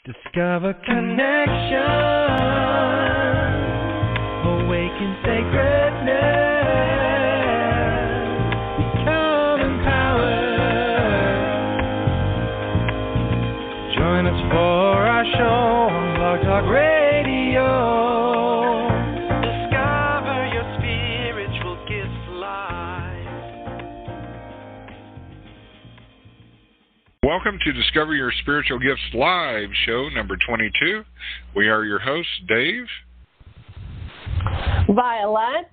Discover connection, awaken sacredness, become empowered. Join us for our show on Blog Talk Radio. Discover your spiritual gifts live. Welcome to Discover Your Spiritual Gifts Live, show number 22. We are your hosts, Dave. Vialet.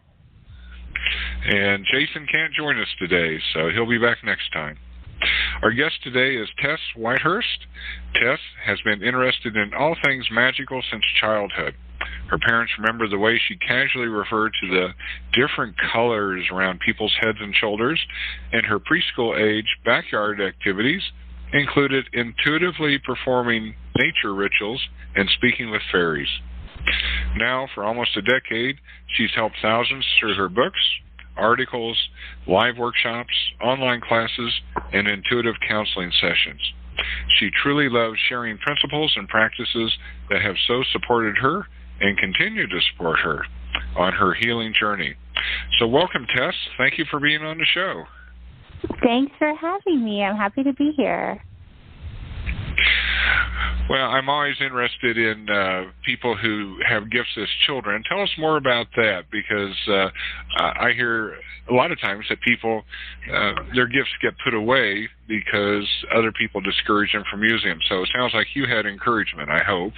And Jason can't join us today, so he'll be back next time. Our guest today is Tess Whitehurst. Tess has been interested in all things magical since childhood. Her parents remember the way she casually referred to the different colors around people's heads and shoulders, and her preschool age backyard activities included intuitively performing nature rituals and speaking with fairies. Now, for almost a decade, she's helped thousands through her books, articles, live workshops, online classes, and intuitive counseling sessions. She truly loves sharing principles and practices that have so supported her and continue to support her on her healing journey. So welcome, Tess. Thank you for being on the show. Thanks for having me. I'm happy to be here. Well, I'm always interested in people who have gifts as children. Tell us more about that, because I hear a lot of times that people, their gifts get put away because other people discourage them from using them. So it sounds like you had encouragement, I hope.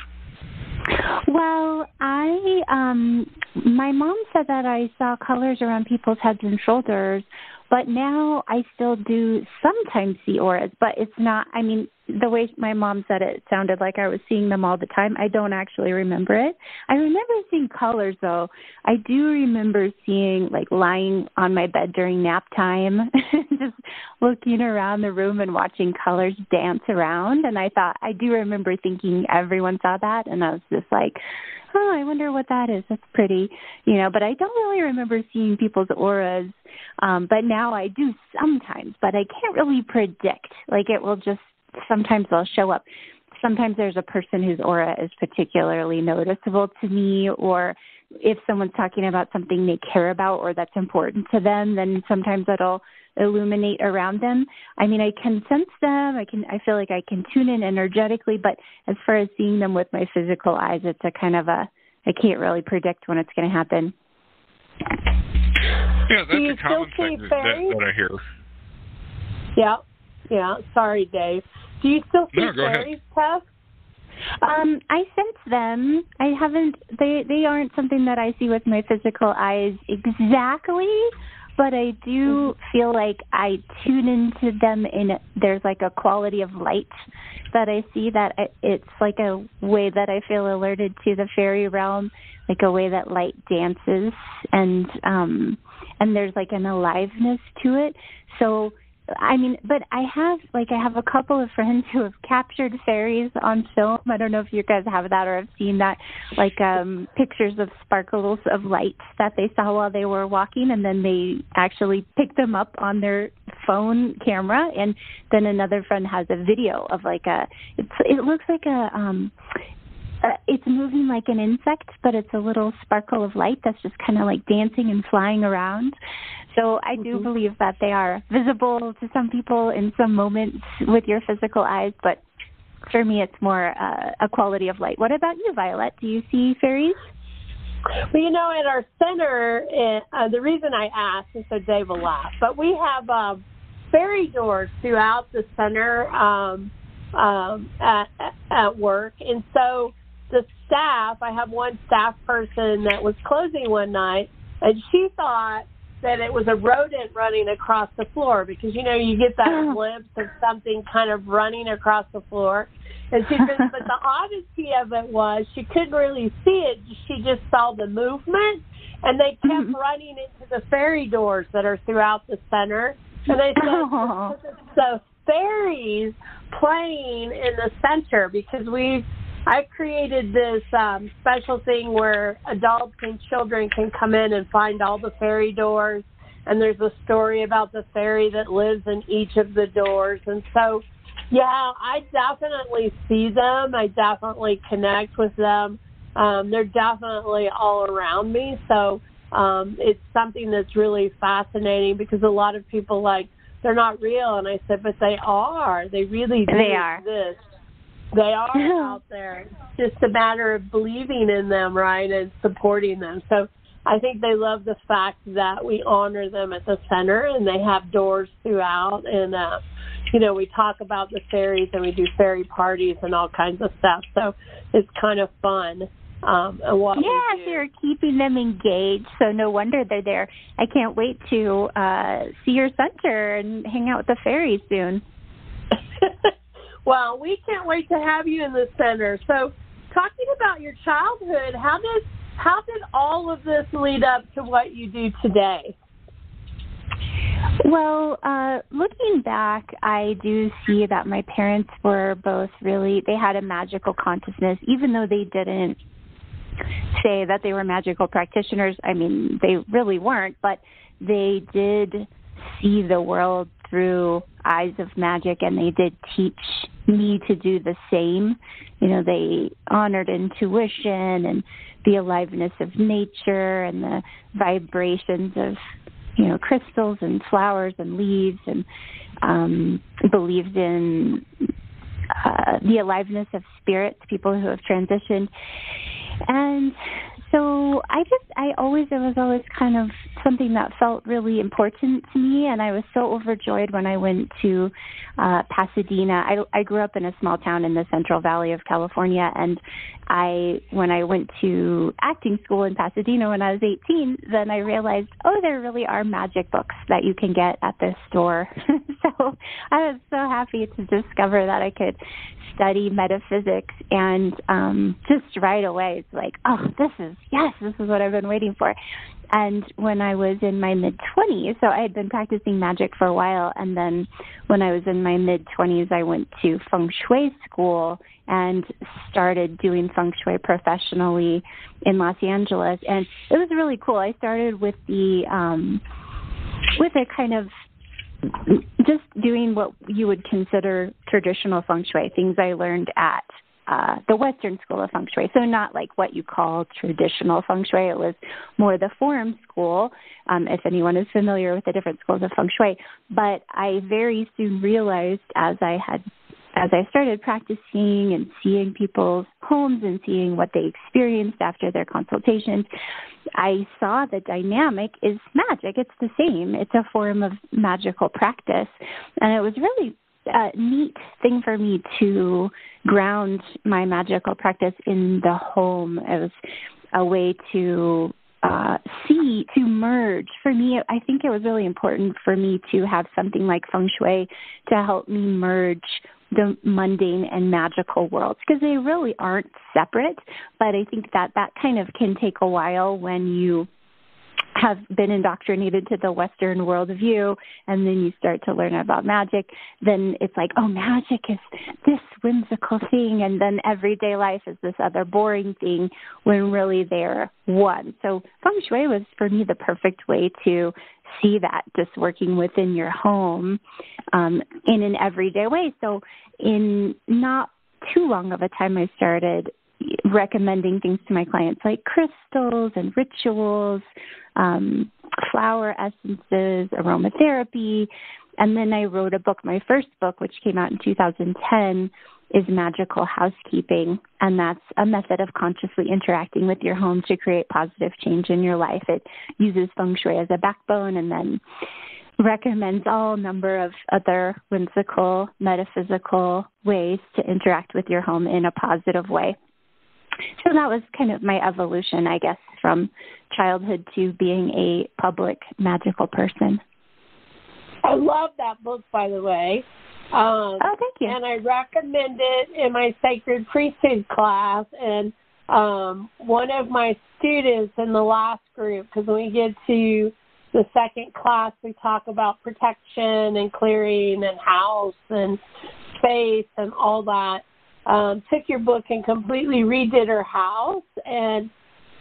Well, my mom said that I saw colors around people's heads and shoulders, but now I still do sometimes see auras, but it's not, I mean, the way my mom said it sounded like I was seeing them all the time. I don't actually remember it. I remember seeing colors, though. I do remember seeing, like, lying on my bed during nap time, just looking around the room and watching colors dance around. And I do remember thinking everyone saw that, and I was just like, oh, I wonder what that is. That's pretty, but I don't really remember seeing people's auras. But now I do sometimes, but I can't really predict. Like, it will just, sometimes they'll show up. Sometimes there's a person whose aura is particularly noticeable to me, or if someone's talking about something they care about or that's important to them, then sometimes it'll illuminate around them. I mean, I can sense them. I feel like I can tune in energetically, but as far as seeing them with my physical eyes, it's a kind of I can't really predict when it's going to happen. Yeah, that's a common thing that I hear. Yeah. Sorry, Dave. Do you still see fairies, Tess? I sense them. I haven't. They aren't something that I see with my physical eyes exactly, but I do feel like I tune into them. There's like a quality of light that I see, that it's like a way that I feel alerted to the fairy realm, like a way that light dances, and there's like an aliveness to it. So, I mean, but I have a couple of friends who have captured fairies on film. I don't know if you guys have that or have seen that, like pictures of sparkles of light that they saw while they were walking, and then they actually picked them up on their phone camera. And then another friend has a video of it looks like it's moving like an insect, but it's a little sparkle of light that's just kind of like dancing and flying around. So I do believe that they are visible to some people in some moments with your physical eyes, but for me it's more a quality of light. What about you, Violet? Do you see fairies? Well, at our center, the reason I asked is so Dave will laugh, but we have fairy doors throughout the center at work, and so the staff, I have one staff person that was closing one night, and she thought that it was a rodent running across the floor, because, you get that glimpse of something kind of running across the floor. And she said, but the oddity of it was she couldn't really see it. She just saw the movement, and they kept running into the fairy doors that are throughout the center. And they said, the fairies playing in the center, because I've created this special thing where adults and children can come in and find all the fairy doors, and there's a story about the fairy that lives in each of the doors. And so Yeah, I definitely see them. I definitely connect with them. They're definitely all around me. So it's something that's really fascinating because a lot of people they're not real. And I said, but they are. They really do exist. They are out there. It's just a matter of believing in them, right, and supporting them. So I think they love the fact that we honor them at the center, and they have doors throughout. And, we talk about the fairies, and we do fairy parties and all kinds of stuff. So it's kind of fun. So you're keeping them engaged, so no wonder they're there. I can't wait to see your center and hang out with the fairies soon. Well, we can't wait to have you in the center. So talking about your childhood, how did all of this lead up to what you do today? Well, looking back, I do see that my parents were both they had a magical consciousness, even though they didn't say that they were magical practitioners. I mean, they really weren't, but they did see the world through eyes of magic, and they did teach me to do the same. They honored intuition and the aliveness of nature and the vibrations of crystals and flowers and leaves, and believed in the aliveness of spirits, people who have transitioned. And so it was always kind of something that felt really important to me, and I was so overjoyed when I went to Pasadena. I grew up in a small town in the Central Valley of California, and when I went to acting school in Pasadena when I was 18, then I realized, there really are magic books that you can get at this store. So I was so happy to discover that I could study metaphysics, and just right away it's like, this is what I've been waiting for. And when I was in my mid-20s, so I had been practicing magic for a while, and then when I was in my mid-20s, I went to feng shui school and started doing feng shui professionally in Los Angeles, and it was really cool. I started with with a kind of just doing what you would consider traditional feng shui, things I learned at the Western School of Feng Shui. So not like what you call traditional Feng Shui. It was more the Forum School, if anyone is familiar with the different schools of Feng Shui. But I very soon realized as I started practicing and seeing people's homes and seeing what they experienced after their consultations, I saw the dynamic is magic. It's the same. It's a form of magical practice. And it was really a neat thing for me to ground my magical practice in the home. It was a way to merge. For me, I think it was really important for me to have something like feng shui to help me merge the mundane and magical worlds, because they really aren't separate. But I think that kind of can take a while when you have been indoctrinated to the Western worldview, and then you start to learn about magic. Then it's like, magic is this whimsical thing, and then everyday life is this other boring thing, when really they're one. So feng shui was, for me, the perfect way to see that, just working within your home in an everyday way. So in not too long of a time, I started recommending things to my clients like crystals and rituals, flower essences, aromatherapy. And then I wrote a book. My first book, which came out in 2010, is Magical Housekeeping. And that's a method of consciously interacting with your home to create positive change in your life. It uses feng shui as a backbone, and then recommends all number of other whimsical, metaphysical ways to interact with your home in a positive way. So that was kind of my evolution, I guess, from childhood to being a public magical person. I love that book, by the way. Thank you. And I recommend it in my Sacred Priesthood class. And one of my students in the last group, because when we get to the second class, we talk about protection and clearing and house and space and all that. Took your book and completely redid her house, and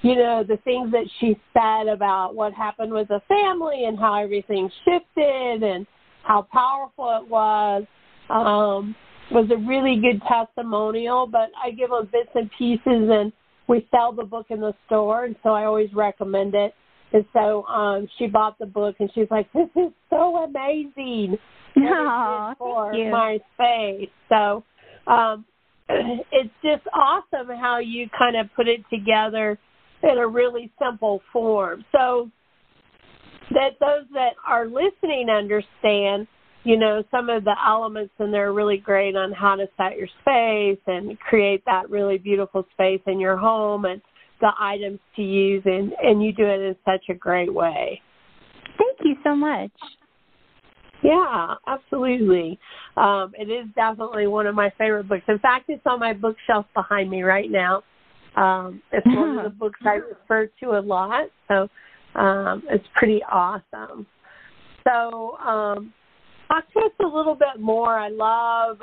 the things that she said about what happened with the family and how everything shifted and how powerful it was. was a really good testimonial, but I give them bits and pieces, and we sell the book in the store, and so I always recommend it. And so she bought the book, and she's like, "This is so amazing for my space." So it's just awesome how you kind of put it together in a really simple form, so that those that are listening understand, you know, some of the elements, and they're really great on how to set your space and create that really beautiful space in your home and the items to use, and you do it in such a great way. Thank you so much. Yeah, absolutely. It is definitely one of my favorite books. In fact, it's on my bookshelf behind me right now. It's one of the books I refer to a lot, so it's pretty awesome. So talk to us a little bit more. I love,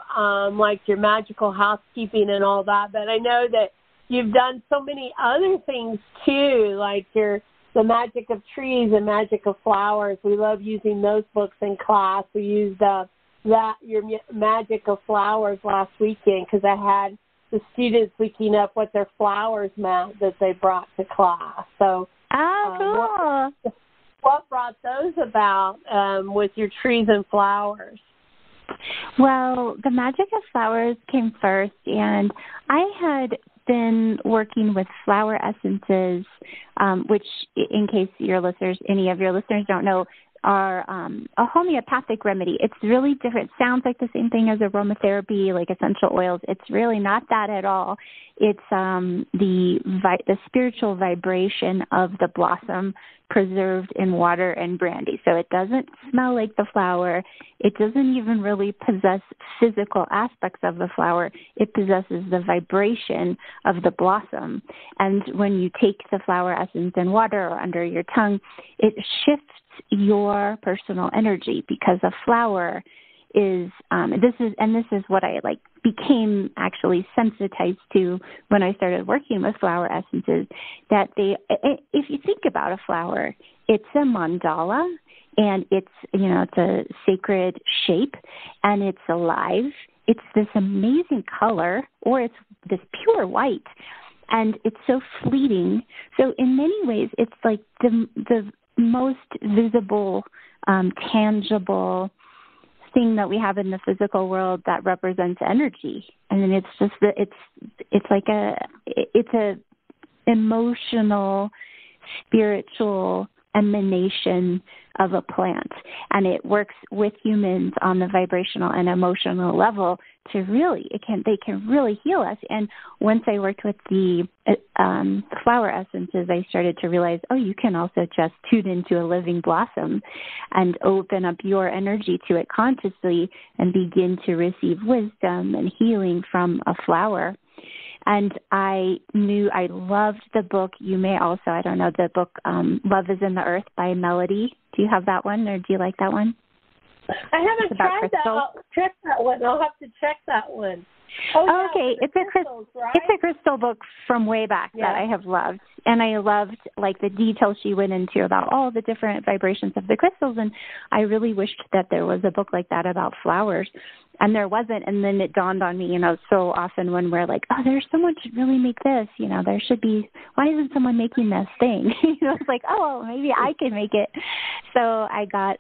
like, your magical housekeeping and all that, but I know that you've done so many other things, too, like the magic of trees and magic of flowers. We love using those books in class. We used your magic of flowers last weekend because I had the students looking up what their flowers meant that they brought to class. So, cool. What brought those about with your trees and flowers? Well, the magic of flowers came first, and I had been working with flower essences, which, in case any of your listeners don't know, are a homeopathic remedy. It's really different. It sounds like the same thing as aromatherapy, like essential oils. It's really not that at all. It's the spiritual vibration of the blossom preserved in water and brandy. So it doesn't smell like the flower. It doesn't even really possess physical aspects of the flower. It possesses the vibration of the blossom. And when you take the flower essence in water or under your tongue, it shifts your personal energy, because a flower is this is what I became actually sensitized to when I started working with flower essences, that if you think about a flower, it's a mandala, and it's a sacred shape, and it's alive. It's this amazing color, or it's this pure white, and it's so fleeting. So in many ways, it's like the most visible, tangible thing that we have in the physical world that represents energy. And then it's just it's a emotional, spiritual emanation of a plant, and it works with humans on the vibrational and emotional level to they can really heal us. And once I worked with the flower essences, I started to realize, you can also just tune into a living blossom and open up your energy to it consciously and begin to receive wisdom and healing from a flower. And I knew I loved the book. You may also, I don't know, the book Love is in the Earth by Melody. Do you have that one, or do you like that one? I haven't tried that. Check that one. I'll have to check that one. Okay, it's a crystal book from way back that I have loved, and I loved the details she went into about all the different vibrations of the crystals. And I really wished that there was a book like that about flowers, and there wasn't. And then it dawned on me, so often when we're like, there's someone should really make this, there should be. Why isn't someone making this thing? It's like, maybe I can make it. So I got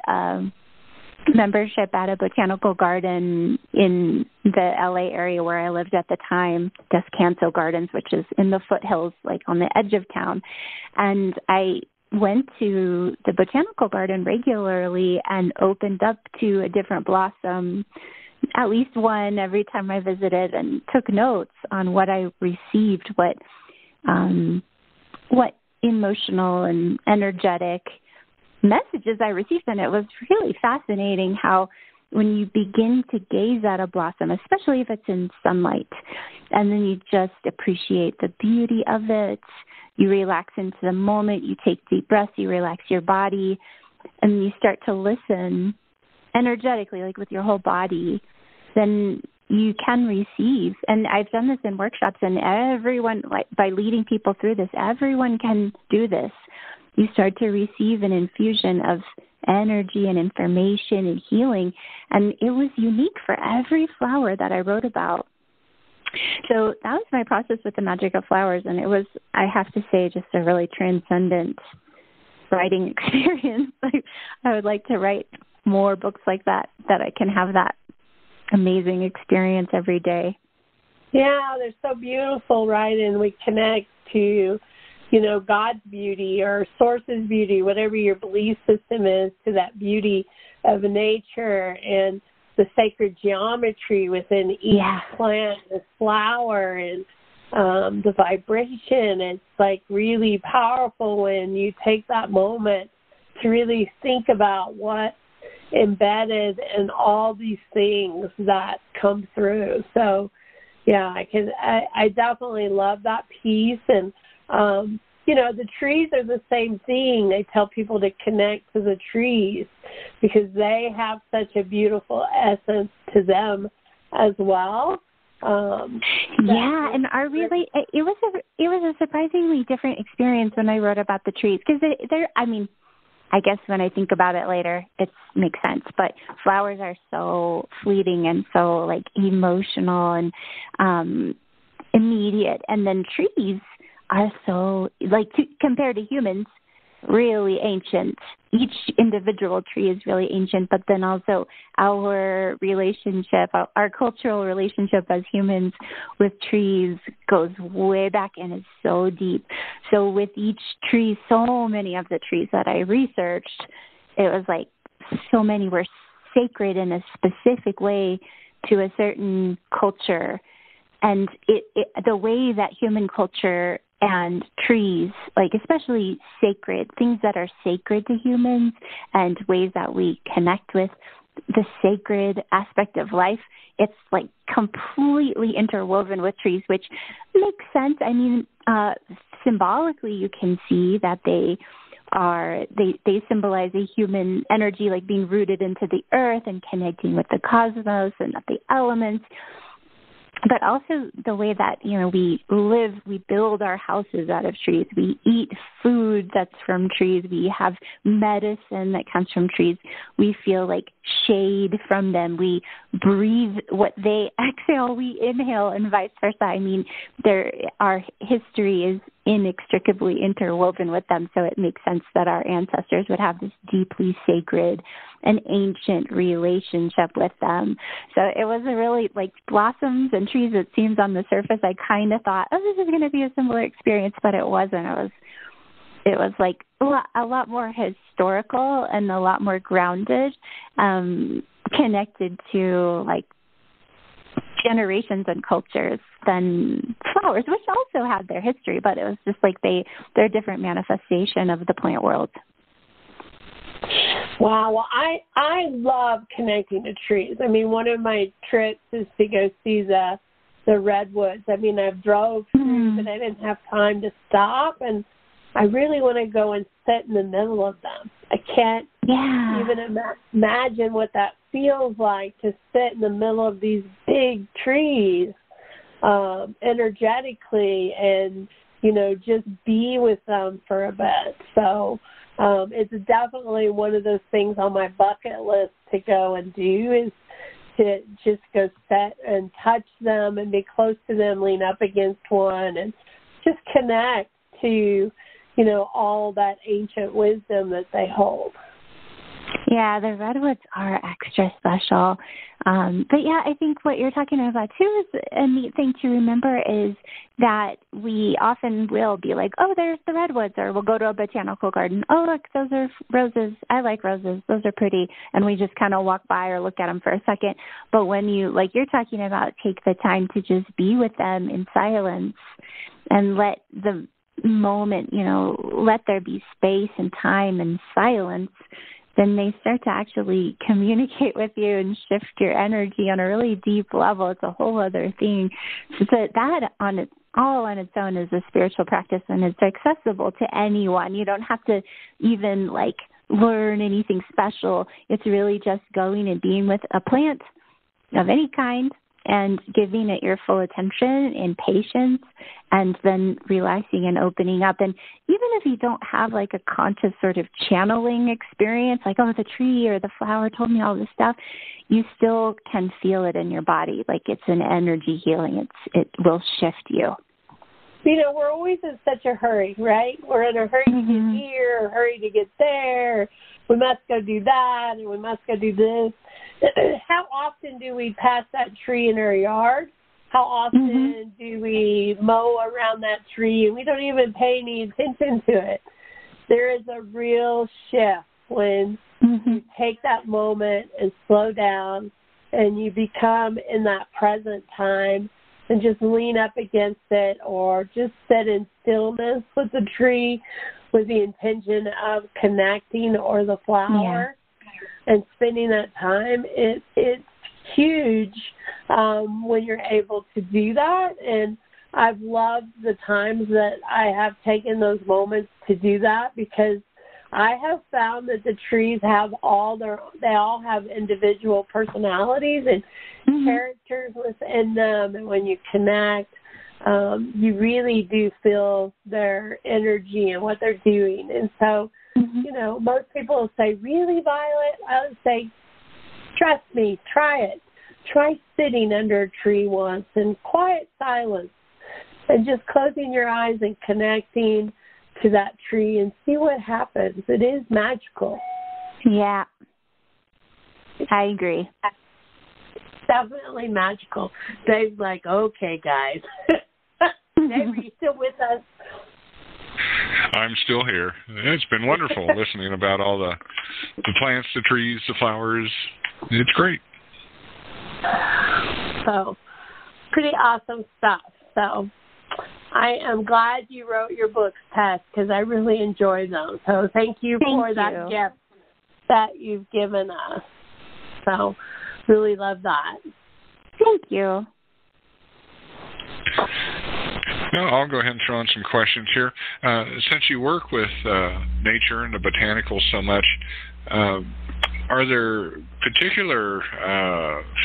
membership at a botanical garden in the LA area where I lived at the time, Descanso Gardens, which is in the foothills, on the edge of town. And I went to the botanical garden regularly and opened up to a different blossom, at least one every time I visited, and took notes on what I received, what emotional and energetic messages I received. And it was really fascinating how when you begin to gaze at a blossom, especially if it's in sunlight, and then you just appreciate the beauty of it, you relax into the moment, you take deep breaths, you relax your body, and you start to listen energetically, with your whole body, then you can receive. And I've done this in workshops, and everyone, by leading people through this, everyone can do this. You start to receive an infusion of energy and information and healing. And it was unique for every flower that I wrote about. So that was my process with the magic of flowers. And it was, I have to say, just a really transcendent writing experience. I would like to write more books like that I can have that amazing experience every day. Yeah, they're so beautiful, right? And we connect to, God's beauty or Source's beauty, whatever your belief system is, to that beauty of nature and the sacred geometry within each plant, the flower, and the vibration. It's like really powerful when you take that moment to really think about what's embedded in all these things that come through. So, yeah, I definitely love that piece. And, the trees are the same thing. They tell people to connect to the trees because they have such a beautiful essence to them as well. And it was a surprisingly different experience when I wrote about the trees because I guess when I think about it later, it makes sense. But flowers are so fleeting and so emotional and immediate, and then trees are so compared to humans, really ancient. Each individual tree is really ancient, but then also our relationship, our cultural relationship as humans with trees goes way back and is so deep. So with each tree, so many of the trees that I researched, it was so many were sacred in a specific way to a certain culture. And the way that human culture and trees, especially sacred, things that are sacred to humans and ways that we connect with the sacred aspect of life, it's completely interwoven with trees, which makes sense. I mean, symbolically, you can see that they symbolize a human energy, being rooted into the earth and connecting with the cosmos and the elements. But also the way that, we live, we build our houses out of trees. We eat food that's from trees. We have medicine that comes from trees. We feel shade from them. We breathe what they exhale, we inhale, and vice versa. I mean, our history is inextricably interwoven with them, so it makes sense that our ancestors would have this deeply sacred and ancient relationship with them. So it was a really blossoms and trees. It seems on the surface, I kind of thought, this is going to be a similar experience, but it wasn't. It was a lot more historical and a lot more grounded, connected to generations and cultures than flowers, which also had their history, but it was just they're a different manifestation of the plant world. Wow. Well, I love connecting to trees. I mean, one of my trips is to go see the redwoods. I mean, I've drove through, but I didn't have time to stop, and I really want to go and sit in the middle of them. I can't even imagine what that feels like to sit in the middle of these big trees energetically and, just be with them for a bit. So it's definitely one of those things on my bucket list to go and do is to just go sit and touch them and be close to them, lean up against one and just connect to, all that ancient wisdom that they hold. Yeah, the redwoods are extra special. But I think what you're talking about too is a neat thing to remember is that we often will be there's the redwoods, or we'll go to a botanical garden. Oh, look, those are roses. I like roses. Those are pretty. And we just kind of walk by or look at them for a second. But when you, you're talking about, take the time to just be with them in silence and let the moment, let there be space and time and silence, then they start to actually communicate with you and shift your energy on a really deep level. It's a whole other thing. So that on its own is a spiritual practice, and it's accessible to anyone. You don't have to even learn anything special. It's really just going and being with a plant of any kind and giving it your full attention and patience, and then relaxing and opening up. And even if you don't have like a conscious sort of channeling experience, like, oh, the tree or the flower told me all this stuff, you still can feel it in your body. Like it's an energy healing. It will shift you. You know, we're always in such a hurry, right? We're in a hurry to get here, a hurry to get there. We must go do that, and we must go do this. How often do we pass that tree in our yard? How often do we mow around that tree, and we don't even pay any attention to it? There is a real shift when you take that moment and slow down, and you become in that present time and just lean up against it, or just sit in stillness with the tree with the intention of connecting, or the flower, and spending that time. It's huge when you're able to do that. And I've loved the times that I have taken those moments to do that, because I have found that the trees have they all have individual personalities and characters within them. And when you connect, you really do feel their energy and what they're doing. And so, you know, most people will say, really, Violet? I would say, trust me, try it. Try sitting under a tree once in quiet silence and just closing your eyes and connecting to that tree and see what happens. It is magical. Yeah, I agree. It's definitely magical. Dave's like, okay, guys. Dave, are you still with us? I'm still here. It's been wonderful listening about all the plants, the trees, the flowers. It's great. So, pretty awesome stuff. So, I am glad you wrote your books, Tess, because I really enjoy them. So, thank you for that gift that you've given us. So, really love that. Thank you. Now, I'll go ahead and throw in some questions here. Since you work with nature and the botanical so much, are there particular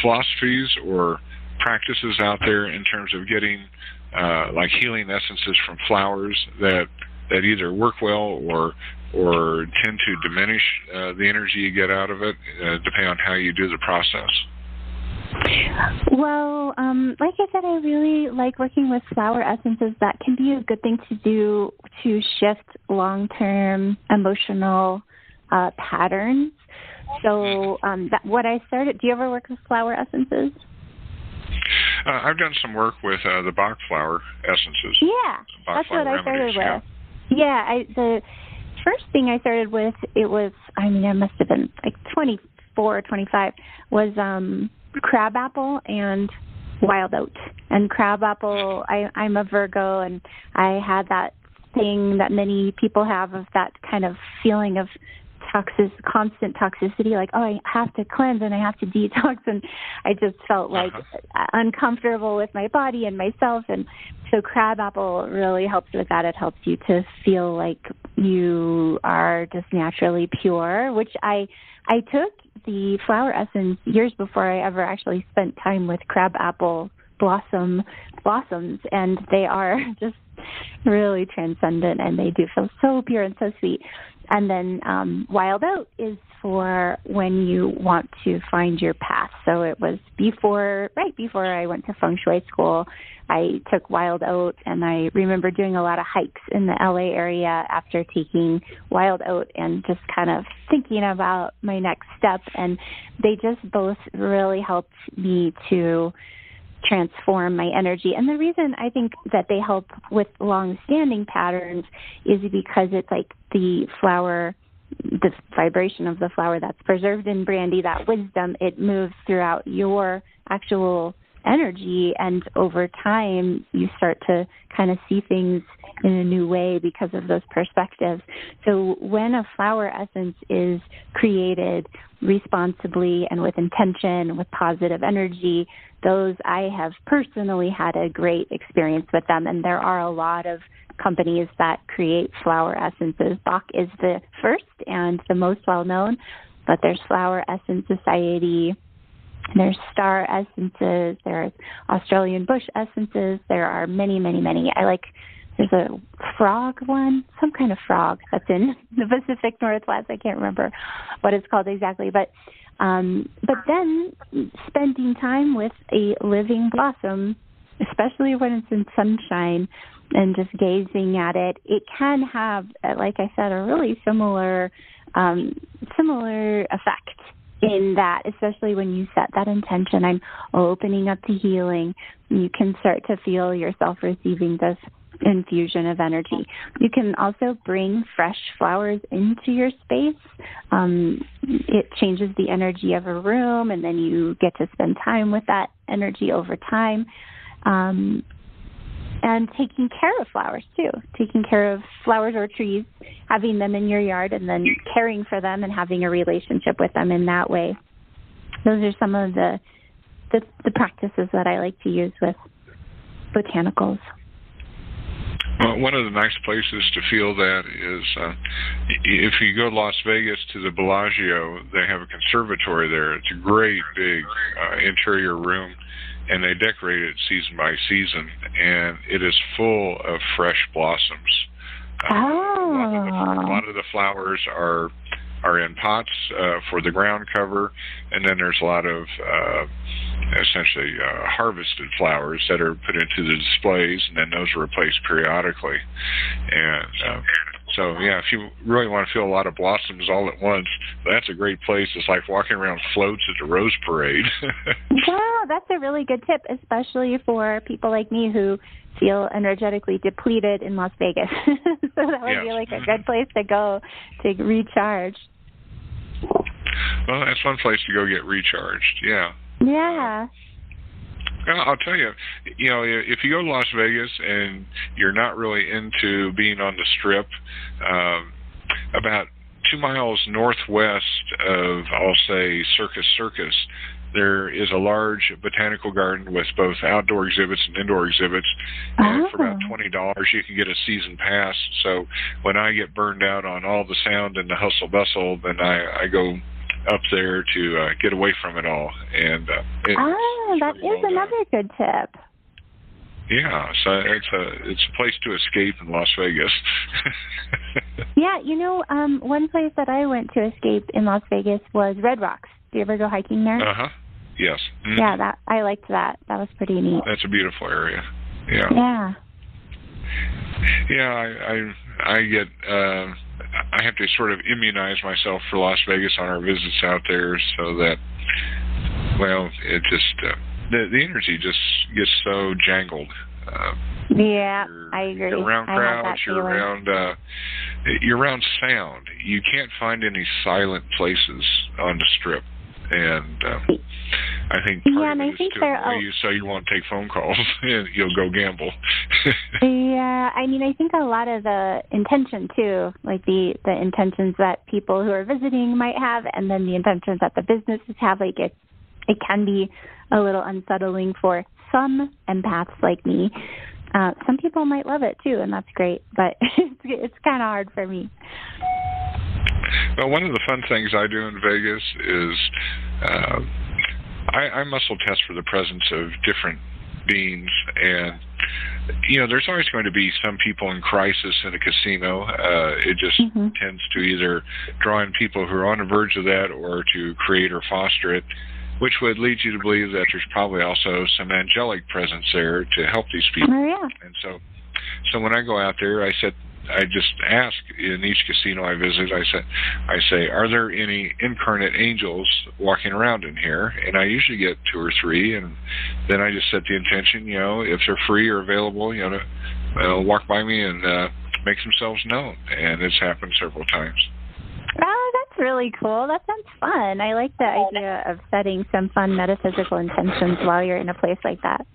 philosophies or practices out there in terms of getting like healing essences from flowers that either work well or tend to diminish the energy you get out of it, depending on how you do the process? Well, like I said, I really like working with flower essences. That can be a good thing to do to shift long-term emotional patterns. So what I started, do you ever work with flower essences? I've done some work with the Bach flower essences. Yeah, that's what I started with. Yeah, the first thing I started with, I must have been like 24 or 25, was crabapple and wild oat. And crabapple, I'm a Virgo, and I had that thing that many people have of that kind of feeling of constant toxicity, like, oh, I have to cleanse and I have to detox, and I just felt like uncomfortable with my body and myself. And so crabapple really helps with that. It helps you to feel like you are just naturally pure, which I took the flower essence years before I ever actually spent time with crabapple blossoms, and they are just really transcendent, and they do feel so pure and so sweet. And then wild oat is for when you want to find your path. So it was right before I went to feng shui school, I took wild oat, and I remember doing a lot of hikes in the LA area after taking wild oat and just kind of thinking about my next step. And they just both really helped me to transform my energy. And the reason I think that they help with long-standing patterns is because it's like the flower, the vibration of the flower that's preserved in brandy, that wisdom, it moves throughout your actual energy, and over time you start to kind of see things in a new way because of those perspectives. So when a flower essence is created responsibly and with intention, with positive energy, those, I have personally had a great experience with them. And there are a lot of companies that create flower essences. Bach is the first and the most well-known, but there's Flower Essence Society, There's star essences. There's Australian bush essences. There are many, many, many. There's a frog one, some kind of frog that's in the Pacific Northwest. I can't remember what it's called exactly. But then spending time with a living blossom, especially when it's in sunshine, and just gazing at it, it can have, like I said, a really similar effect in that, especially when you set that intention. I'm opening up to healing. You can start to feel yourself receiving this infusion of energy. You can also bring fresh flowers into your space. It changes the energy of a room, and then you get to spend time with that energy over time. And taking care of flowers, too. Taking care of flowers or trees, having them in your yard, and then caring for them and having a relationship with them in that way. Those are some of the practices that I like to use with botanicals. Well, one of the nice places to feel that is if you go to Las Vegas to the Bellagio, they have a conservatory there. It's a great big interior room, and they decorate it season by season, and it is full of fresh blossoms. A lot of the flowers are in pots for the ground cover, and then there's a lot of essentially harvested flowers that are put into the displays, and then those are replaced periodically. And so, yeah, if you really want to feel a lot of blossoms all at once, that's a great place. It's like walking around floats at the Rose Parade. Wow, that's a really good tip, especially for people like me who feel energetically depleted in Las Vegas. So that would be like a good place to go to recharge. Well, that's one place to go get recharged, yeah. Yeah. I'll tell you, if you go to Las Vegas and you're not really into being on the Strip, about 2 miles northwest of, I'll say, Circus, there is a large botanical garden with both outdoor exhibits and indoor exhibits. And for about $20, you can get a season pass. So when I get burned out on all the sound and the hustle bustle, then I go up there to get away from it all. And that is another good tip. Yeah, so it's a place to escape in Las Vegas. Yeah, one place that I went to escape in Las Vegas was Red Rocks. Do you ever go hiking there? Yes. Mm-hmm. Yeah, I liked that. That was pretty neat. That's a beautiful area. Yeah. Yeah. Yeah, I get I have to sort of immunize myself for Las Vegas on our visits out there, so that, well, it just the energy just gets so jangled. Yeah, I agree. You're around crowds. You're around sound. You can't find any silent places on the Strip, and I think part of it is to annoy you, so you won't take phone calls and you'll go gamble. Yeah, I think a lot of the intention too, like the intentions that people who are visiting might have, and then the intentions that the businesses have, like it can be a little unsettling for some empaths like me. Some people might love it too, and that's great, but it's kind of hard for me. Well, one of the fun things I do in Vegas is I muscle test for the presence of different beings, and there's always going to be some people in crisis in a casino. It just tends to either draw in people who are on the verge of that or to create or foster it, which would lead you to believe that there's probably also some angelic presence there to help these people. Oh, yeah. And so when I go out there, I just ask in each casino I visit, I say, are there any incarnate angels walking around in here? And I usually get 2 or 3, and then I just set the intention, if they're free or available, to walk by me and make themselves known. And it's happened several times. Oh, that's really cool. That sounds fun. I like the idea of setting some fun metaphysical intentions while you're in a place like that.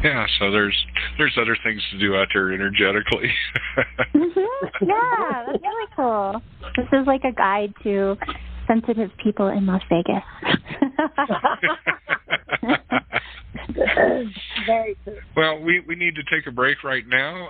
Yeah, so there's other things to do out there energetically. Yeah, that's really cool. This is like a guide to sensitive people in Las Vegas. Very cool. Well, we need to take a break right now.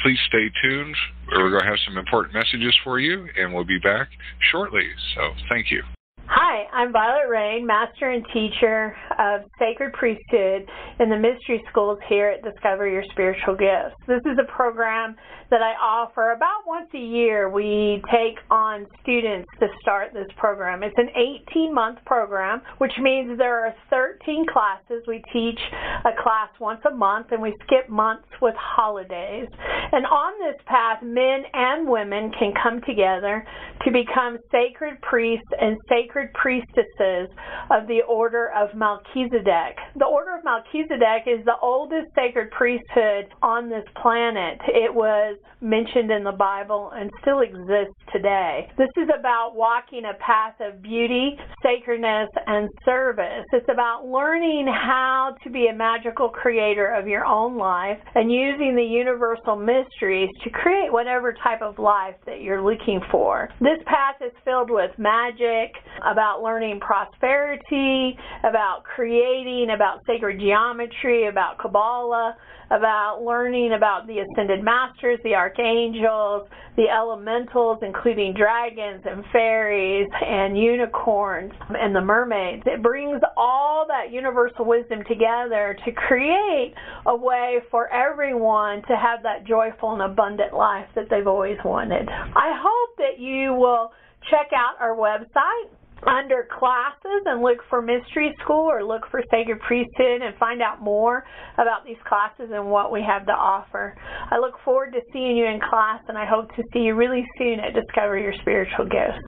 Please stay tuned. We're going to have some important messages for you, and we'll be back shortly. So thank you. Hi, Hi, I'm Violet Rain, Master and Teacher of Sacred Priesthood in the Mystery Schools here at Discover Your Spiritual Gifts. This is a program that I offer about once a year. We take on students to start this program. It's an 18-month program, which means there are 13 classes. We teach a class once a month, and we skip months with holidays. And on this path, men and women can come together to become sacred priests and sacred priestesses of the Order of Melchizedek. The Order of Melchizedek is the oldest sacred priesthood on this planet. It was mentioned in the Bible and still exists today. This is about walking a path of beauty, sacredness, and service. It's about learning how to be a magical creator of your own life and using the universal mysteries to create whatever type of life that you're looking for. This path is filled with magic, about learning prosperity, about creating, about sacred geometry, about Kabbalah, about learning about the Ascended Masters, the Archangels, the Elementals, including dragons and fairies and unicorns and the mermaids. It brings all that universal wisdom together to create a way for everyone to have that joyful and abundant life that they've always wanted. I hope that you will check out our website under classes and look for Mystery School or look for Sacred Priesthood and find out more about these classes and what we have to offer. I look forward to seeing you in class, and I hope to see you really soon at Discover Your Spiritual Gifts.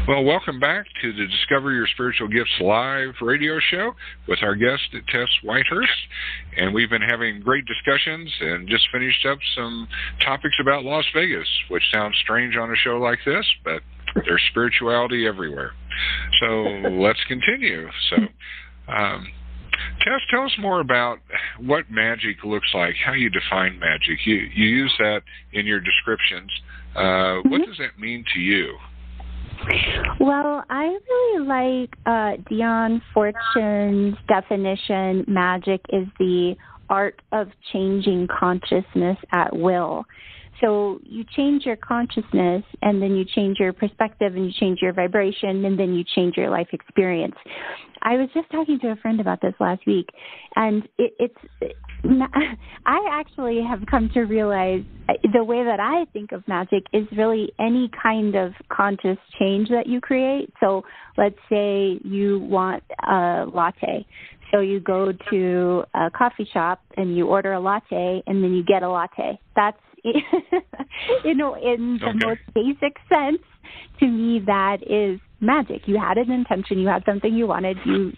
Well, welcome back to the Discover Your Spiritual Gifts live radio show with our guest, Tess Whitehurst. And we've been having great discussions and just finished up some topics about Las Vegas, which sounds strange on a show like this, but there's spirituality everywhere. So let's continue. So, Tess, tell us more about what magic looks like, how you define magic. You use that in your descriptions. What does that mean to you? Well, I really like Dion Fortune's definition. Magic is the art of changing consciousness at will. So you change your consciousness, and then you change your perspective, and you change your vibration, and then you change your life experience. I was just talking to a friend about this last week, and I actually have come to realize the way that I think of magic is really any kind of conscious change that you create. So let's say you want a latte. So you go to a coffee shop and you order a latte, and then you get a latte. That's in the most basic sense, to me, that is magic. You had an intention, you had something you wanted, you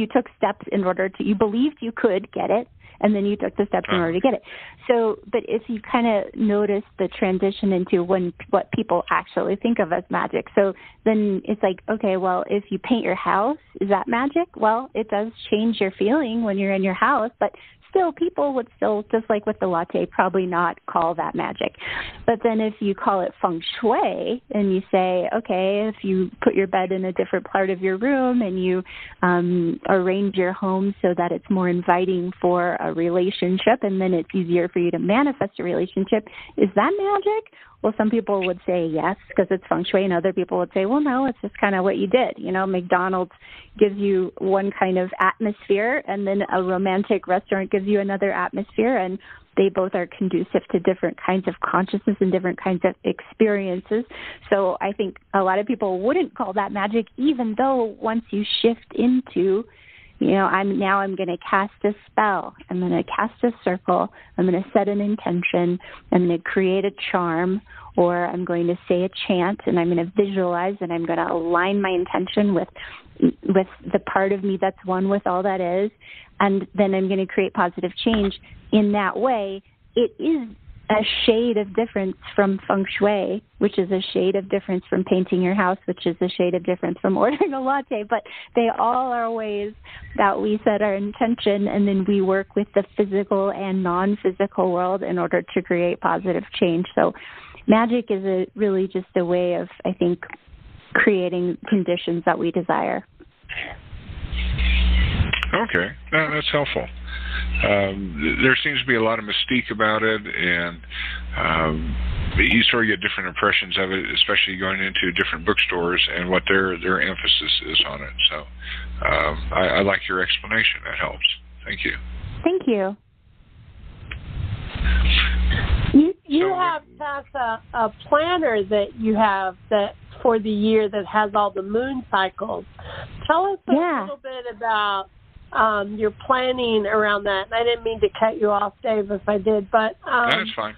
took steps in order to, you believed you could get it, and then you took the steps in order to get it. So, but if you kind of notice the transition into what people actually think of as magic, so then it's like, okay, well, if you paint your house, is that magic? Well, it does change your feeling when you're in your house, but still, people would still, just like with the latte, probably not call that magic. But then if you call it feng shui and you say, okay, if you put your bed in a different part of your room and you arrange your home so that it's more inviting for a relationship, and then it's easier for you to manifest a relationship, is that magic? Well, some people would say yes because it's feng shui, and other people would say, well, no, it's just kind of what you did. You know, McDonald's gives you one kind of atmosphere, and then a romantic restaurant gives you another atmosphere, and they both are conducive to different kinds of consciousness and different kinds of experiences. So I think a lot of people wouldn't call that magic, even though once you shift into, you know, I'm going to cast a spell. I'm going to cast a circle. I'm going to set an intention. I'm going to create a charm, or I'm going to say a chant, and I'm going to visualize, and I'm going to align my intention with the part of me that's one with all that is, and then I'm going to create positive change. In that way, it is a shade of difference from feng shui, which is a shade of difference from painting your house, which is a shade of difference from ordering a latte, but they all are ways that we set our intention, and then we work with the physical and non-physical world in order to create positive change. So magic is really just a way of, I think, creating conditions that we desire. Okay, that's helpful. There seems to be a lot of mystique about it, and you sort of get different impressions of it, especially going into different bookstores and what their emphasis is on it. So I like your explanation. That helps. Thank you. Thank you. You have, Tess, a planner that you have that for the year that has all the moon cycles. Tell us a little bit about your planning around that. And I didn't mean to cut you off, Dave, if I did, but that's fine.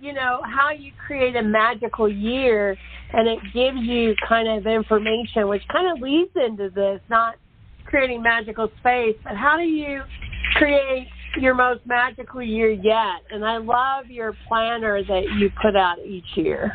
You know, how you create a magical year, and it gives you kind of information, which kind of leads into this, not creating magical space, but how do you create your most magical year yet? And I love your planner that you put out each year.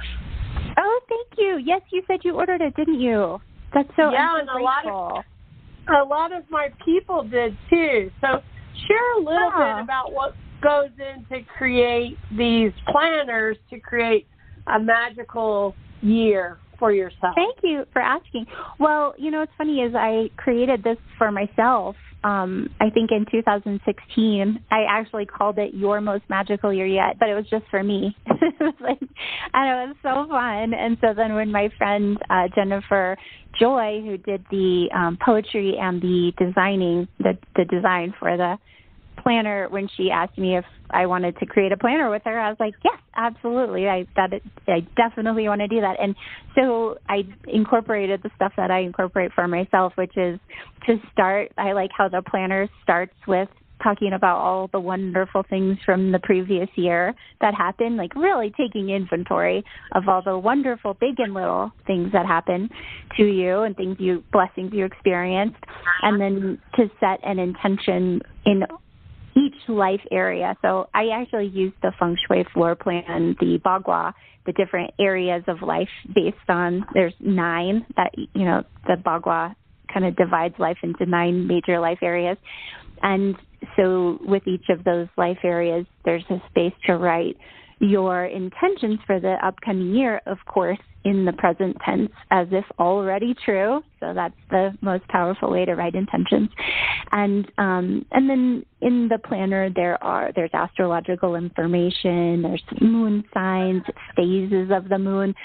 Oh, thank you. Yes, you said you ordered it, didn't you? That's so and a lot of my people did too. So share a little bit about what goes into create these planners to create a magical year for yourself. Thank you for asking. Well, you know, what's funny is I created this for myself. I think in 2016, I actually called it Your Most Magical Year Yet, but it was just for me. It was like, and it was so fun. And so then when my friend Jennifer Joy, who did the poetry and the design for the planner, when she asked me if I wanted to create a planner with her, I was like, yes, absolutely. I definitely want to do that. And so I incorporated the stuff that I incorporate for myself, which is to start. I like how the planner starts with talking about all the wonderful things from the previous year that happened, like really taking inventory of all the wonderful big and little things that happen to you and blessings you experienced, and then to set an intention in each life area. So I actually used the feng shui floor plan, the bagua, the different areas of life based on, there's 9 that, you know, the bagua kind of divides life into 9 major life areas. And so with each of those life areas, there's a space to write your intentions for the upcoming year, of course, in the present tense, as if already true. So that's the most powerful way to write intentions. And then in the planner, there's astrological information, there's moon signs, phases of the moon.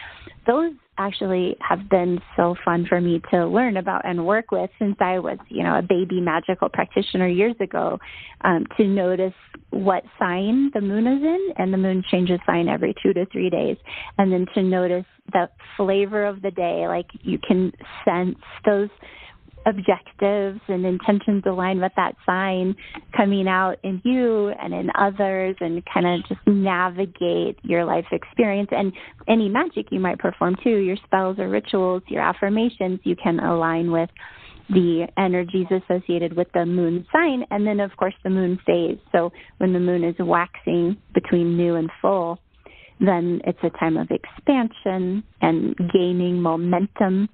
Those actually have been so fun for me to learn about and work with since I was, you know, a baby magical practitioner years ago, to notice what sign the moon is in, and the moon changes sign every 2 to 3 days. And then to notice the flavor of the day, like you can sense those objectives and intentions align with that sign coming out in you and in others, and kind of just navigate your life experience and any magic you might perform too, your spells or rituals, your affirmations, you can align with the energies associated with the moon sign. And then of course the moon phase. So when the moon is waxing between new and full, then it's a time of expansion and gaining momentum,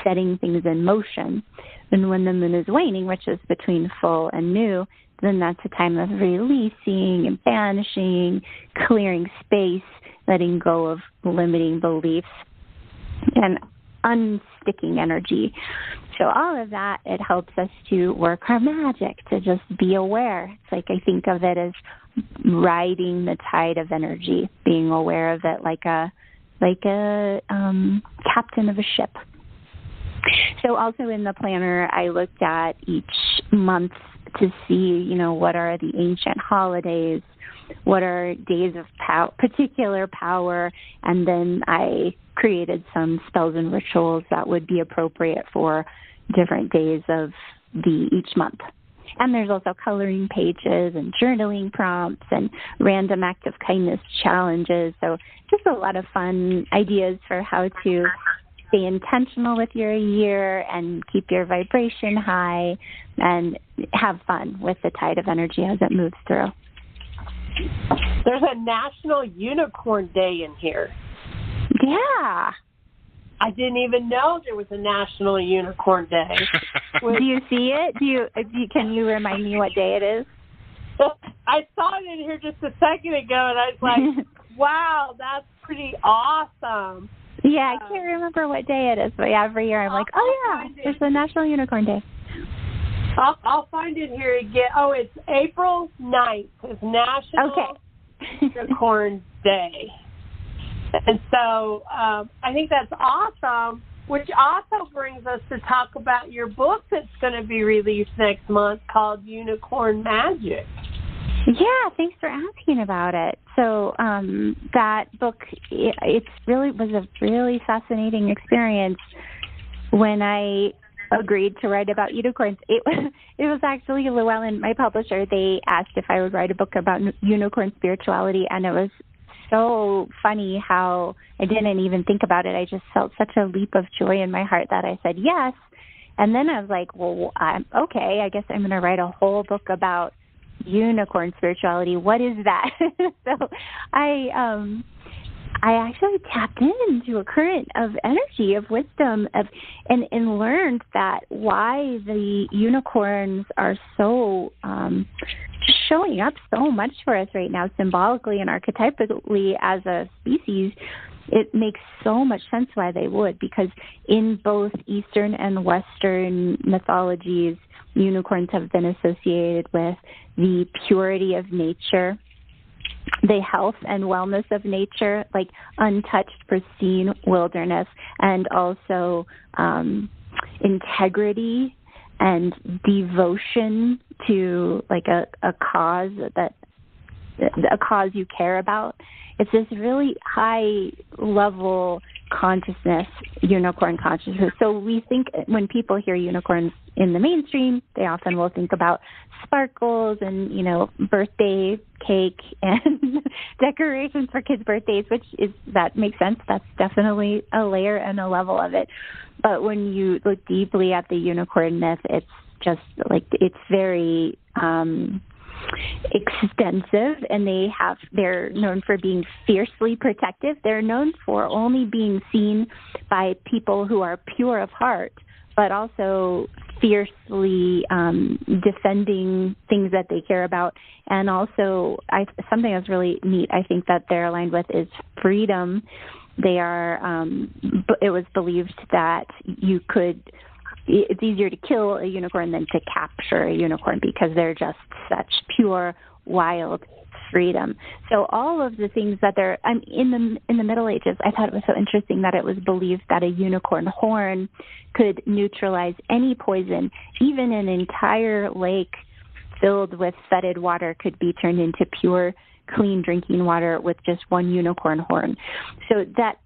setting things in motion. And when the moon is waning, which is between full and new, then that's a time of releasing and banishing, clearing space, letting go of limiting beliefs, and unsticking energy. So all of that, it helps us to work our magic, to just be aware. It's like I think of it as riding the tide of energy, being aware of it like a captain of a ship. So also in the planner, I looked at each month to see, you know, what are the ancient holidays, what are days of particular power, and then I created some spells and rituals that would be appropriate for different days of each month. And there's also coloring pages and journaling prompts and random act of kindness challenges. So just a lot of fun ideas for how to stay intentional with your year and keep your vibration high and have fun with the tide of energy as it moves through. There's a National Unicorn Day in here. Yeah. I didn't even know there was a National Unicorn Day. Do you see it? Can you remind me what day it is? I saw it in here just a second ago, and I was like, wow, that's pretty awesome. Yeah, I can't remember what day it is, but yeah, every year I'm like, there's the National Unicorn Day. I'll find it here again. Oh, it's April 9th. It's National Unicorn Day. And so I think that's awesome, which also brings us to talk about your book that's going to be released next month called Unicorn Magic. Yeah, thanks for asking about it. So that book, it really was a really fascinating experience when I agreed to write about unicorns. It was actually Llewellyn, my publisher. They asked if I would write a book about unicorn spirituality, and it was so funny how I didn't even think about it. I just felt such a leap of joy in my heart that I said yes. And then I was like, well, okay, I guess I'm going to write a whole book about unicorn spirituality. What is that? So I actually tapped into a current of energy, of wisdom, and learned that why the unicorns are so showing up so much for us right now, symbolically and archetypically as a species. It makes so much sense why they would, because in both Eastern and Western mythologies, unicorns have been associated with the purity of nature, the health and wellness of nature, like untouched, pristine wilderness, and also integrity and devotion to like a cause you care about. It's this really high level consciousness, unicorn consciousness. So we think when people hear unicorns in the mainstream, they often will think about sparkles and, birthday cake and decorations for kids' birthdays, that makes sense. That's definitely a layer and a level of it. But when you look deeply at the unicorn myth, it's just like, it's very extensive, and they're known for being fiercely protective. They're known for only being seen by people who are pure of heart, but also fiercely defending things that they care about. And also, something that's really neat, I think, that they're aligned with is freedom. They are, it was believed that it's easier to kill a unicorn than to capture a unicorn because they're just such pure, wild freedom. So all of the things that in the Middle Ages, I thought it was so interesting that it was believed that a unicorn horn could neutralize any poison. Even an entire lake filled with fetid water could be turned into pure, clean drinking water with just one unicorn horn. So that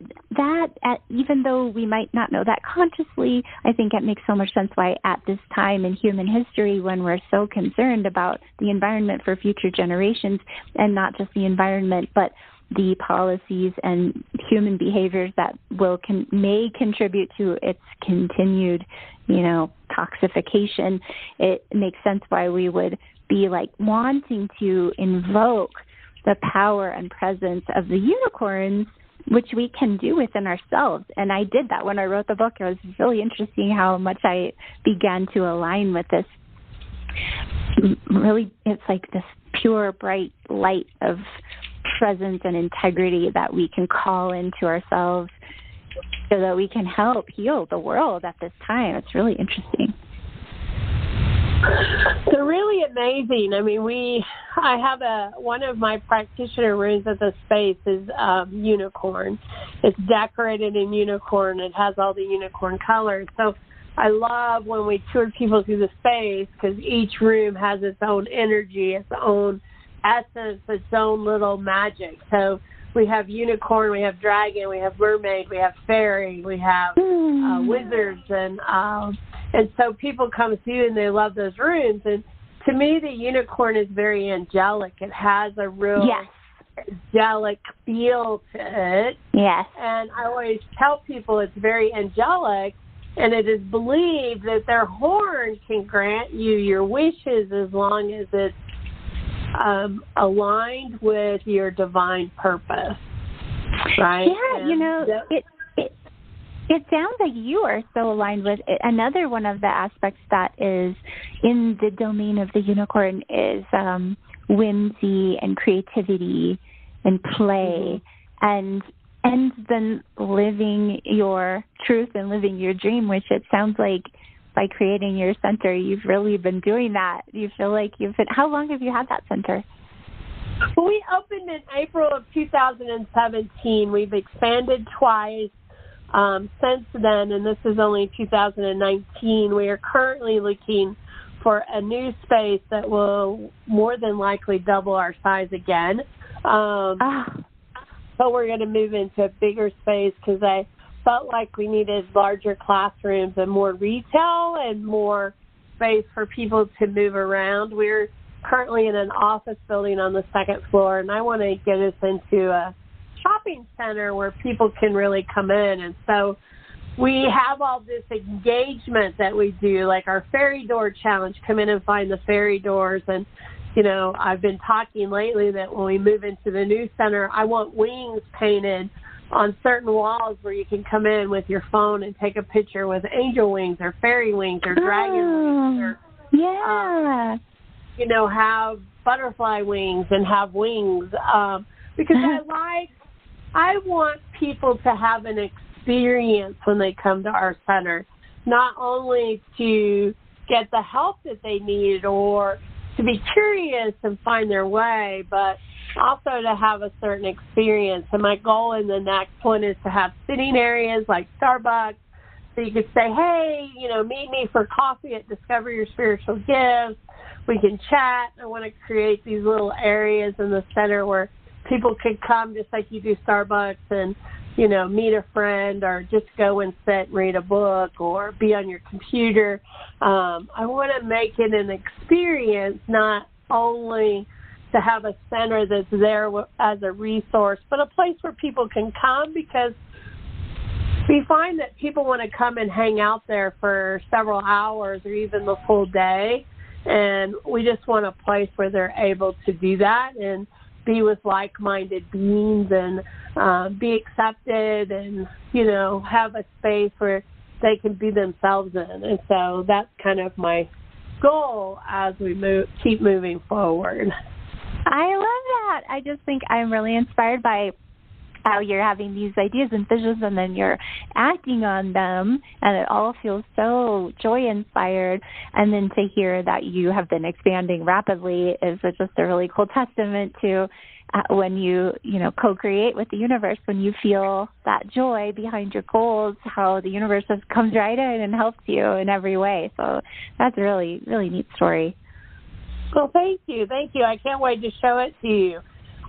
even though we might not know that consciously, I think it makes so much sense why at this time in human history, when we're so concerned about the environment for future generations, and not just the environment, but the policies and human behaviors that may contribute to its continued, toxification, it makes sense why we would be like wanting to invoke the power and presence of the unicorns, which we can do within ourselves. And I did that when I wrote the book. It was really interesting how much I began to align with this. Really, it's like this pure, bright light of presence and integrity that we can call into ourselves so that we can help heal the world at this time. It's really interesting. They're really amazing. I mean, I have one of my practitioner rooms at the space is unicorn. It's decorated in unicorn. It has all the unicorn colors. So I love when we tour people through the space because each room has its own energy, its own essence, its own little magic. So we have unicorn, we have dragon, we have mermaid, we have fairy, we have wizards, and so people come see you and they love those rooms. And to me, the unicorn is very angelic. It has a real angelic feel to it. Yes. And I always tell people it's very angelic, and it is believed that their horn can grant you your wishes as long as it's aligned with your divine purpose. Right? Yeah, It sounds like you are so aligned with it. Another one of the aspects that is in the domain of the unicorn is whimsy and creativity and play, and then living your truth and living your dream, which it sounds like by creating your center, you've really been doing that. You feel like how long have you had that center? Well, we opened in April of 2017. We've expanded twice since then, and this is only 2019. We are currently looking for a new space that will more than likely double our size again. So we're going to move into a bigger space because I felt like we needed larger classrooms and more retail and more space for people to move around. We're currently in an office building on the second floor, and I want to get us into a shopping center where people can really come in. And so we have all this engagement that we do, like our fairy door challenge, come in and find the fairy doors. And, you know, I've been talking lately that when we move into the new center, I want wings painted on certain walls where you can come in with your phone and take a picture with angel wings or fairy wings or dragon wings or, you know, have butterfly wings and have wings. Because I want people to have an experience when they come to our center, not only to get the help that they need or to be curious and find their way, but also to have a certain experience. And my goal in the next one is to have sitting areas like Starbucks, so you could say, hey, you know, meet me for coffee at Discover Your Spiritual Gifts. We can chat. I want to create these little areas in the center where people can come just like you do Starbucks and, you know, meet a friend or just go and sit and read a book or be on your computer. I want to make it an experience, not only to have a center that's there as a resource, but a place where people can come, because we find that people want to come and hang out there for several hours or even the full day. And we just want a place where they're able to do that and be with like-minded beings and be accepted and, you know, have a space where they can be themselves in. And so that's kind of my goal as we keep moving forward. I love that. I just think I'm really inspired by how you're having these ideas and visions and then you're acting on them, and it all feels so joy-inspired. And then to hear that you have been expanding rapidly is just a really cool testament to when you co-create with the universe, when you feel that joy behind your goals, how the universe just comes right in and helps you in every way. So that's a really, really neat story. Well, thank you. Thank you. I can't wait to show it to you.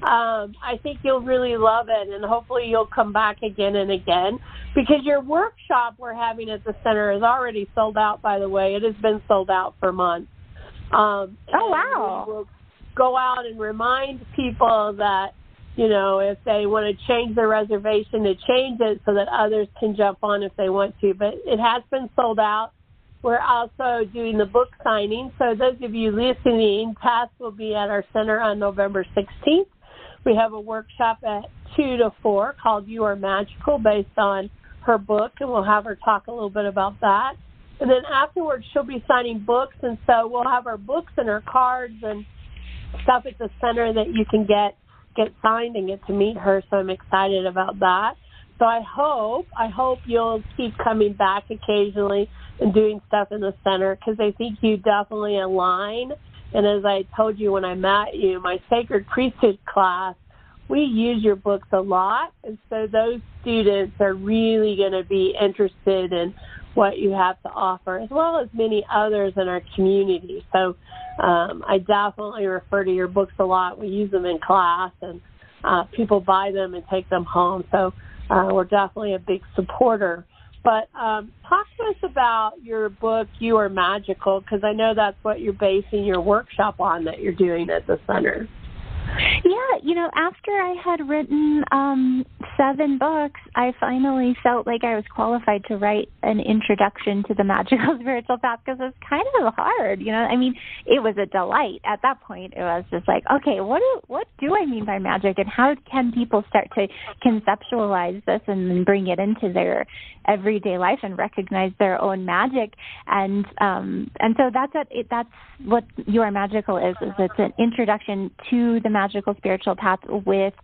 I think you'll really love it, and hopefully you'll come back again and again, because your workshop we're having at the center is already sold out, by the way. It has been sold out for months. Oh, wow. We will go out and remind people that, you know, if they want to change their reservation, to change it so that others can jump on if they want to. But it has been sold out. We're also doing the book signing. So those of you listening, Tess will be at our center on November 16th. We have a workshop at 2 to 4 called You Are Magical, based on her book, and we'll have her talk a little bit about that. And then afterwards, she'll be signing books, and so we'll have our books and her cards and stuff at the center that you can get signed and get to meet her. So I'm excited about that. So I hope you'll keep coming back occasionally and doing stuff in the center, because I think you definitely align. And as I told you when I met you, my Sacred Priesthood class, we use your books a lot. And so those students are really going to be interested in what you have to offer, as well as many others in our community. So I definitely refer to your books a lot. We use them in class, and people buy them and take them home. So we're definitely a big supporter. But talk to us about your book, You Are Magical, because I know that's what you're basing your workshop on that you're doing at the center. Yeah, you know, after I had written 7 books, I finally felt like I was qualified to write an introduction to the magical spiritual path, because it's kind of hard, you know. I mean, it was a delight at that point. It was just like, okay, what do I mean by magic, and how can people start to conceptualize this and then bring it into their everyday life and recognize their own magic? And so that's what You Are Magical is it's an introduction to the magical spiritual path with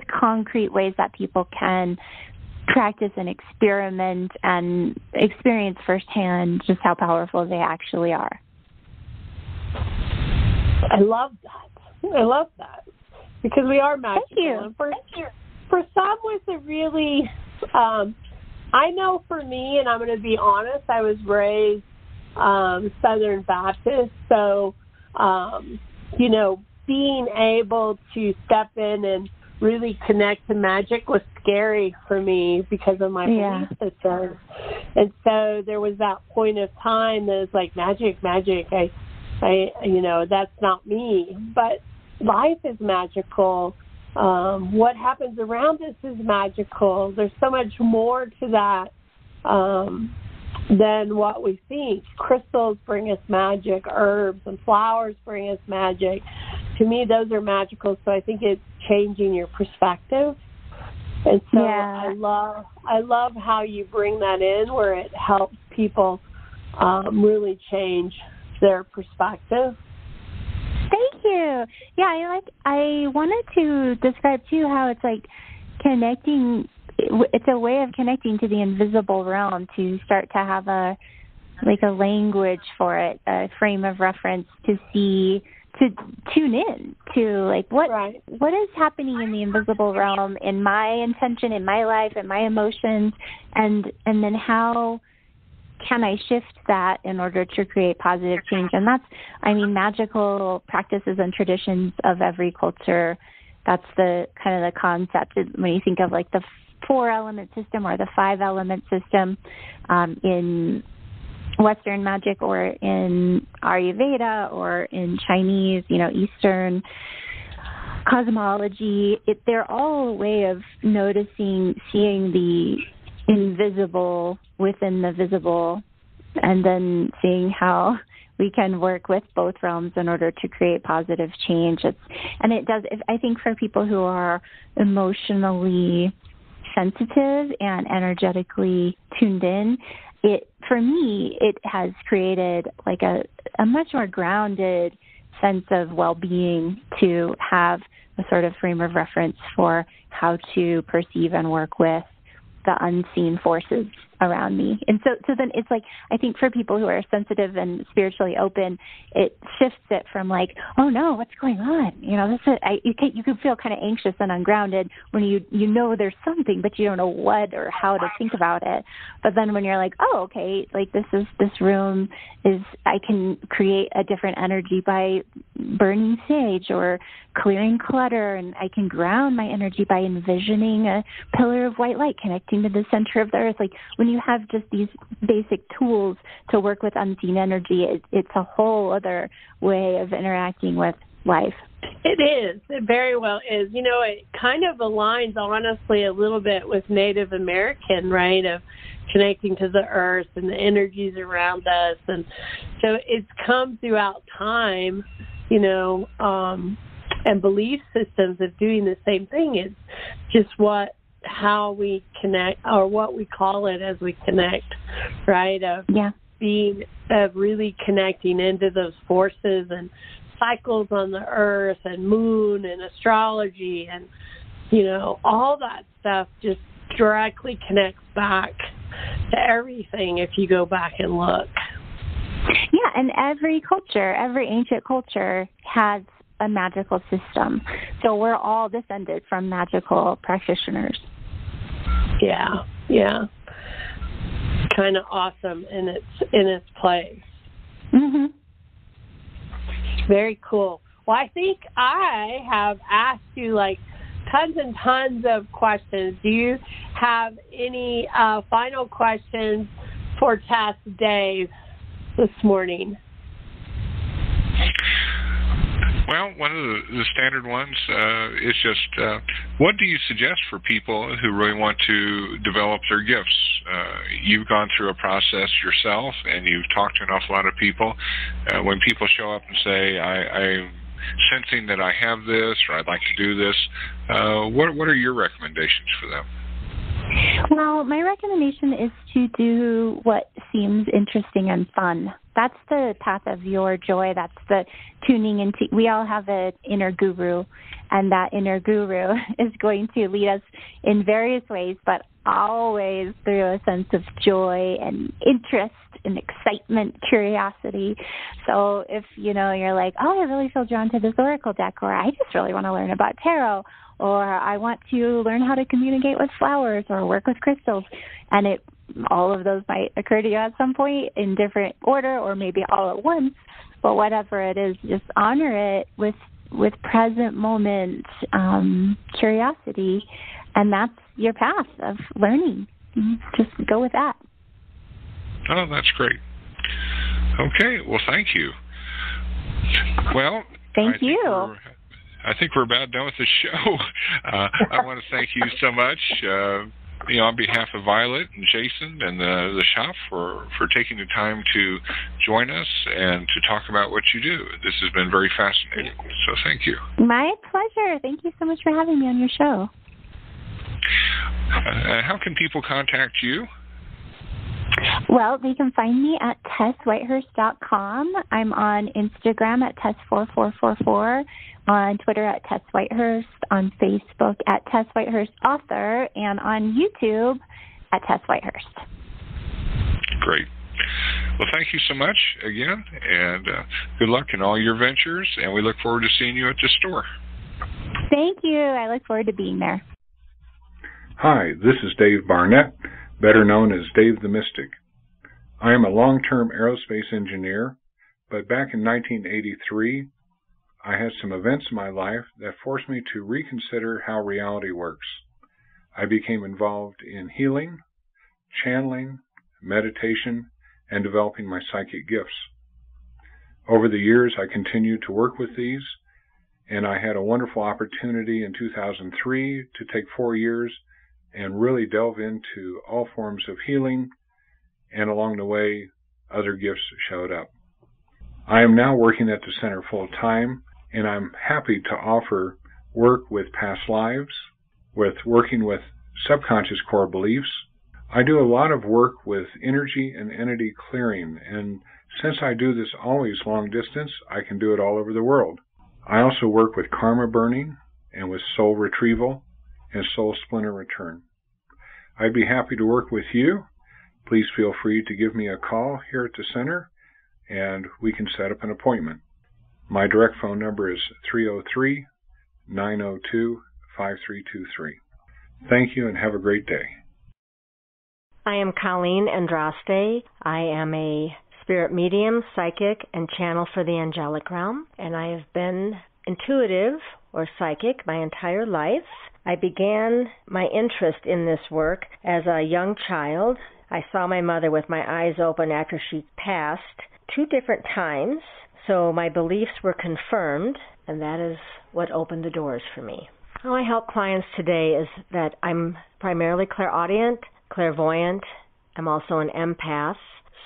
concrete ways that people can practice and experiment and experience firsthand just how powerful they actually are. I love that. I love that because we are magical. Thank you. And for some, with a really, I know for me, and I'm going to be honest, I was raised Southern Baptist, so being able to step in and really connect to magic was scary for me because of my belief system. And so there was that point of time that was like magic. I that's not me. But life is magical. What happens around us is magical. There's so much more to that than what we think. Crystals bring us magic. Herbs and flowers bring us magic. To me, those are magical. So I think it's changing your perspective. And so I love how you bring that in, where it helps people really change their perspective. Thank you. Yeah, I wanted to describe too how it's like connecting. It's a way of connecting to the invisible realm, to start to have a language for it, a frame of reference to see, to tune in to what is happening in the invisible realm, in my intention, in my life, in my emotions, and then how can I shift that in order to create positive change? And that's, magical practices and traditions of every culture. That's the kind of the concept when you think of like the 4-element system or the 5-element system in Western magic, or in Ayurveda, or in Chinese, Eastern cosmology. They're all a way of noticing, seeing the invisible within the visible, and then seeing how we can work with both realms in order to create positive change. I think for people who are emotionally sensitive and energetically tuned in, for me, it has created like a much more grounded sense of well-being to have a sort of frame of reference for how to perceive and work with the unseen forces around me. And so then it's like, I think for people who are sensitive and spiritually open, it shifts it from like, oh no, what's going on? You can feel kind of anxious and ungrounded when you know there's something, but you don't know what or how to think about it. But then when you're like, oh, okay, like this room is, I can create a different energy by burning sage or clearing clutter, and I can ground my energy by envisioning a pillar of white light connecting to the center of the earth. Like when you have just these basic tools to work with unseen energy, it's a whole other way of interacting with life. It is. It very well is. It kind of aligns, honestly, a little bit with Native American, right, of connecting to the earth and the energies around us. And so it's come throughout time, and belief systems of doing the same thing. It's just how we connect, or what we call it as we connect, right? Of really connecting into those forces and cycles on the earth and moon and astrology and, all that stuff just directly connects back to everything if you go back and look. Yeah, and every ancient culture has a magical system. So we're all descended from magical practitioners. Yeah. Kind of awesome in its place. Mm-hmm. Very cool. Well, I think I have asked you like tons and tons of questions. Do you have any final questions for Tess, Dave, this morning? Well, one of the standard ones is just, what do you suggest for people who really want to develop their gifts? You've gone through a process yourself, and you've talked to an awful lot of people. When people show up and say, I'm sensing that I have this, or I'd like to do this, what are your recommendations for them? Well, my recommendation is to do what seems interesting and fun. That's the path of your joy. That's the tuning into. We all have an inner guru, and that inner guru is going to lead us in various ways, but always through a sense of joy and interest and excitement, curiosity. So if, you're like, oh, I really feel drawn to this oracle deck, or I just really want to learn about tarot, or I want to learn how to communicate with flowers or work with crystals, and all of those might occur to you at some point in different order or maybe all at once, but whatever it is, just honor it with present moment curiosity, and that's your path of learning. Just go with that. Oh, that's great. Okay, well, thank you. Well, thank you. I think we're about done with the show. I want to thank you so much, on behalf of Violet and Jason and the shop for taking the time to join us and to talk about what you do. This has been very fascinating, so thank you. My pleasure. Thank you so much for having me on your show. How can people contact you? Well, they can find me at TessWhitehurst.com. I'm on Instagram at Tess4444, on Twitter at Tess Whitehurst, on Facebook at Tess Whitehurst Author, and on YouTube at Tess Whitehurst. Great. Well, thank you so much again, and good luck in all your ventures, and we look forward to seeing you at the store. Thank you. I look forward to being there. Hi, this is Dave Barnett, better known as Dave the Mystic. I am a long-term aerospace engineer, but back in 1983, I had some events in my life that forced me to reconsider how reality works. I became involved in healing, channeling, meditation, and developing my psychic gifts. Over the years, I continued to work with these, and I had a wonderful opportunity in 2003 to take 4 years and really delve into all forms of healing, and along the way, other gifts showed up. I am now working at the center full-time, and I'm happy to offer work with past lives, with working with subconscious core beliefs. I do a lot of work with energy and entity clearing, and since I do this always long distance, I can do it all over the world. I also work with karma burning and with soul retrieval and soul splinter return. I'd be happy to work with you. Please feel free to give me a call here at the center, and we can set up an appointment. My direct phone number is 303-902-5323. Thank you and have a great day. I am Colleen Andraste. I am a spirit medium, psychic, and channel for the angelic realm, and I have been intuitive or psychic my entire life. I began my interest in this work as a young child. I saw my mother with my eyes open after she passed 2 different times, so my beliefs were confirmed, and that is what opened the doors for me. How I help clients today is that I'm primarily clairaudient, clairvoyant. I'm also an empath,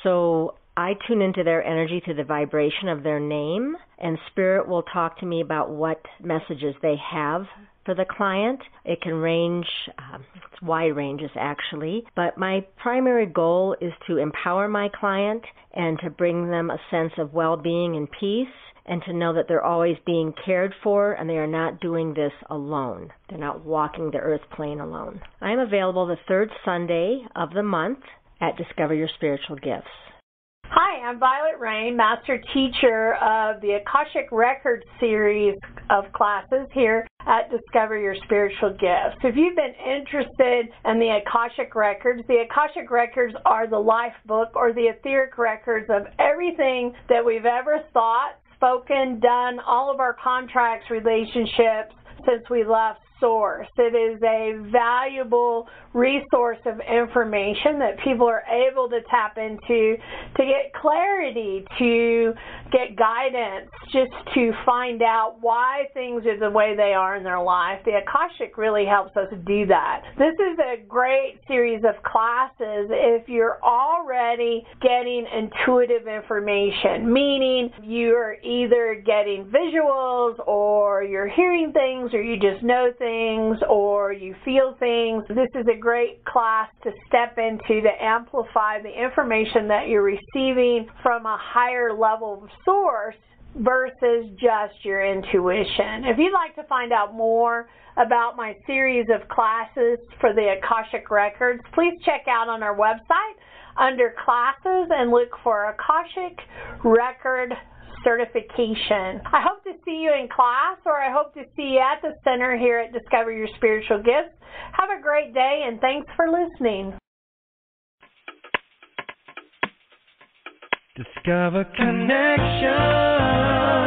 so I tune into their energy to the vibration of their name, and Spirit will talk to me about what messages they have for the client. It can range, it's wide ranges actually, but my primary goal is to empower my client and to bring them a sense of well-being and peace, and to know that they're always being cared for and they are not doing this alone. They're not walking the earth plane alone. I am available the 3rd Sunday of the month at Discover Your Spiritual Gifts. Hi, I'm Violet Rain, Master Teacher of the Akashic Records series of classes here at Discover Your Spiritual Gifts. If you've been interested in the Akashic Records are the life book or the etheric records of everything that we've ever thought, spoken, done, all of our contracts, relationships since we left Source. It is a valuable resource of information that people are able to tap into to get clarity, to get guidance, just to find out why things are the way they are in their life. The Akashic really helps us do that. This is a great series of classes if you're already getting intuitive information, meaning you're either getting visuals or you're hearing things or you just know things. things or you feel things, this is a great class to step into to amplify the information that you're receiving from a higher level of source versus just your intuition. If you'd like to find out more about my series of classes for the Akashic Records, please check out on our website under classes and look for Akashic Record Certification. I hope to see you in class, or I hope to see you at the center here at Discover Your Spiritual Gifts. Have a great day, and thanks for listening. Discover connection.